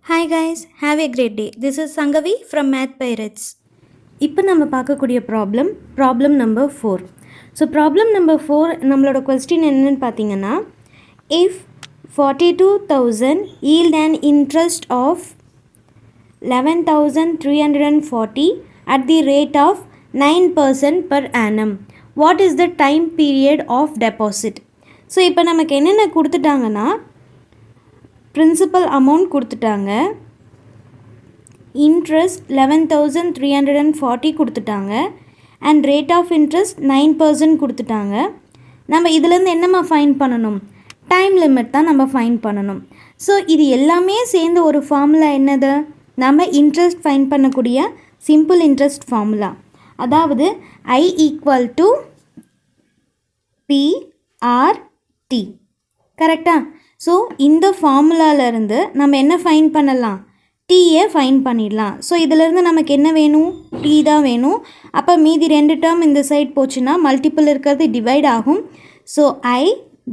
Hi guys, have a great day. This is Sangavi from Math Pirates. இப்போ நம்ம பார்க்கக்கூடிய problem number 4. So problem number 4 நம்மளோட question என்னன்னு பார்த்தீங்கன்னா, if 42,000 yield an interest of 11,340 at the rate of 9% per annum, what is the time period of deposit? So இப்போ நமக்கு என்னென்ன கொடுத்துட்டாங்கன்னா, principal amount கொடுத்துட்டாங்க, இன்ட்ரெஸ்ட் 11,340 கொடுத்துட்டாங்க, அண்ட் ரேட் ஆஃப் இன்ட்ரெஸ்ட் 9% கொடுத்துட்டாங்க. நம்ம இதிலேருந்து என்னம்மா ஃபைன் பண்ணணும்? டைம் லிமிட் தான் நம்ம ஃபைன் பண்ணணும். ஸோ இது எல்லாமே சேர்ந்து ஒரு ஃபார்முலா என்னது? நம்ம இன்ட்ரெஸ்ட் ஃபைன் பண்ணக்கூடிய சிம்பிள் இன்ட்ரெஸ்ட் ஃபார்முலா. அதாவது I ஈக்குவல் டு PRT. கரெக்டாக? ஸோ இந்த ஃபார்முலாவிலேருந்து நம்ம என்ன ஃபைன் பண்ணலாம்? டீயை ஃபைன் பண்ணிடலாம். ஸோ இதிலேருந்து நமக்கு என்ன வேணும்? டி தான் வேணும். அப்போ மீதி 2 டேர்ம் இந்த சைட் போச்சுன்னா மல்டிப்பிள் இருக்கிறது டிவைட் ஆகும். So I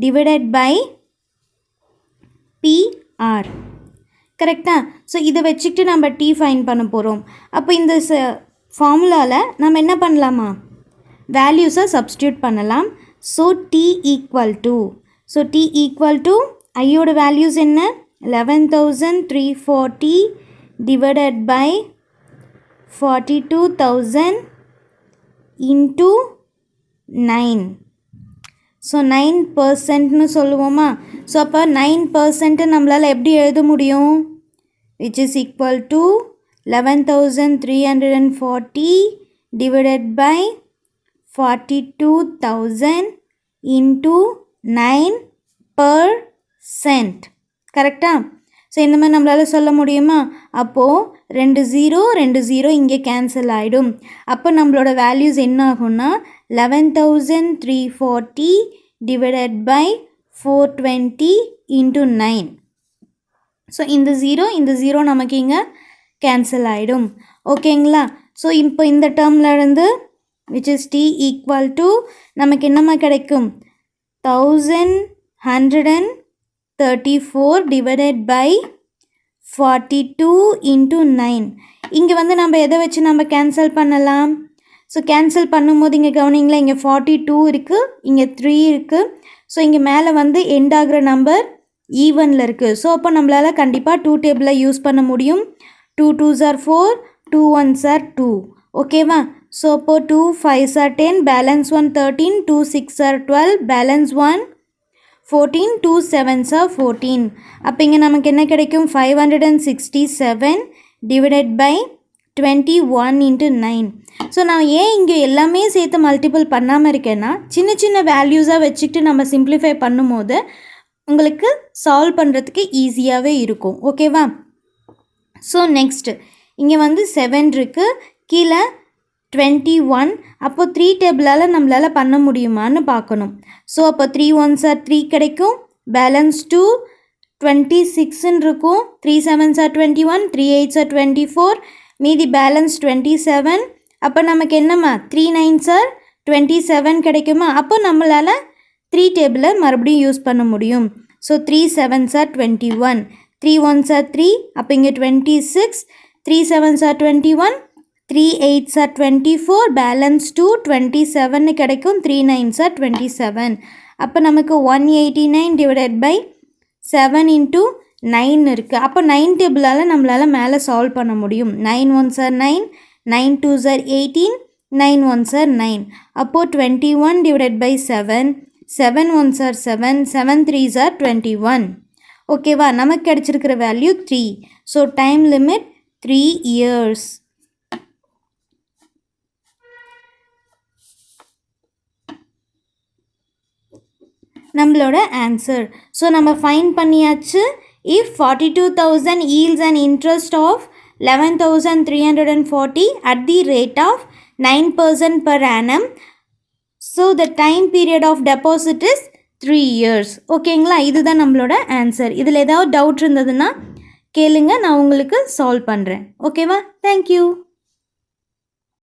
divided by PR. கரெக்டாக? ஸோ இதை வச்சுக்கிட்டு நம்ம டி ஃபைன் பண்ண போகிறோம். அப்போ இந்த ஃபார்முலாவில் நம்ம என்ன பண்ணலாமா? வேல்யூஸை சப்ஸ்டியூட் பண்ணலாம். So T equal to, so T equal to ஐயோட வேல்யூஸ் என்ன? 11,340 divided by 42,000 into 9. ஸோ 9%ன்னு சொல்லுவோமா? ஸோ அப்போ 9% நம்மளால் எப்படி எழுத முடியும்? which is equal to 11,340 divided by 42,000 into 9%. கரெக்டாக? ஸோ இந்த மாதிரி நம்மளால் சொல்ல முடியுமா? அப்போது 2 0 இங்கே கேன்சல் ஆகிடும். அப்போ நம்மளோட வேல்யூஸ் என்ன ஆகும்னா 11,340 டிவைடட் பை 420 இன்ட்டு 9. ஸோ இந்த 0 நமக்கு இங்கே கேன்சல் ஆகிடும். ஓகேங்களா? ஸோ இப்போ இந்த டேர்ம்லேருந்து which is t equal to நமக்கு என்னம்மா கிடைக்கும்? 1134 divided by 42 into 9. இங்கே வந்து நம்ம எதை வச்சு நம்ம கேன்சல் பண்ணலாம்? ஸோ கேன்சல் பண்ணும்போது இங்கே கவனிங்களா, இங்கே 42 இருக்குது, இங்கே 3 இருக்குது. ஸோ இங்கே மேலே வந்து எண்ட் ஆகிற நம்பர் ஈவனில் இருக்குது. ஸோ அப்போ நம்மளால் கண்டிப்பாக 2 டேபிளை யூஸ் பண்ண முடியும். 2 2s are 4, 2 1s are 2. ஓகேவா? ஸோ அப்போ 2 5s are 10, balance 1 13, 2 6 are 12, balance 1 14, 2 7s are 14. அப்போ இங்கே நமக்கு என்ன கிடைக்கும்? 567 divided by 21 into 9. ஸோ நான் ஏன் இங்கே எல்லாமே சேர்த்து மல்டிபிள் பண்ணாமல் இருக்கேன்னா, சின்ன சின்ன வேல்யூஸாக வச்சுக்கிட்டு நம்ம சிம்ப்ளிஃபை பண்ணும்போது உங்களுக்கு சால்வ் பண்ணுறதுக்கு ஈஸியாகவே இருக்கும். ஓகேவா? ஸோ நெக்ஸ்ட்டு இங்கே வந்து 7 இருக்குது, கீழே 21. அப்போ 3 டேபிளால் நம்மளால் பண்ண முடியுமான்னு பார்க்கணும். ஸோ அப்போ 3 1s are 3 கிடைக்கும், பேலன்ஸ் 2 26ன்னு இருக்கும், 3 7s are 21, 3 8s are 24, மீதி பேலன்ஸ் 27. அப்போ நமக்கு என்னம்மா? 3 9s are 27 கிடைக்குமா? அப்போ நம்மளால் 3 டேபிளை மறுபடியும் யூஸ் பண்ண முடியும். So 3 7s are 21, 3 1s are 3, அப்போ இங்கே 26, 3 7s are 21, 3 8s are 24, balance 2 27 கிடைக்கும், 3 9s are 27. அப்போ நமக்கு 189 டிவைடட் பை 7 இன்ட்டு 9 இருக்குது. அப்போ 9 டேபிளால் நம்மளால் மேலே சால்வ் பண்ண முடியும். 9 1s are 9, 9 2s are 18, 9 1s are 9. அப்போது 21 divided by 7, 7 1s are 7, 7 3s are 21. ஓகேவா? நமக்கு கிடச்சிருக்கிற value 3. So time limit 3 years. நம்மளோட ஆன்சர். ஸோ நம்ம ஃபைன் பண்ணியாச்சு. If 42,000 yields an interest of 11,340 at the rate of 9% per annum, so the time period of deposit is 3 years. ஓகேங்களா? இதுதான் நம்மளோட answer. இதில் ஏதாவது டவுட் இருந்ததுன்னா கேளுங்க, நான் உங்களுக்கு சால்வ் பண்ணுறேன். ஓகேவா? தேங்க்யூ.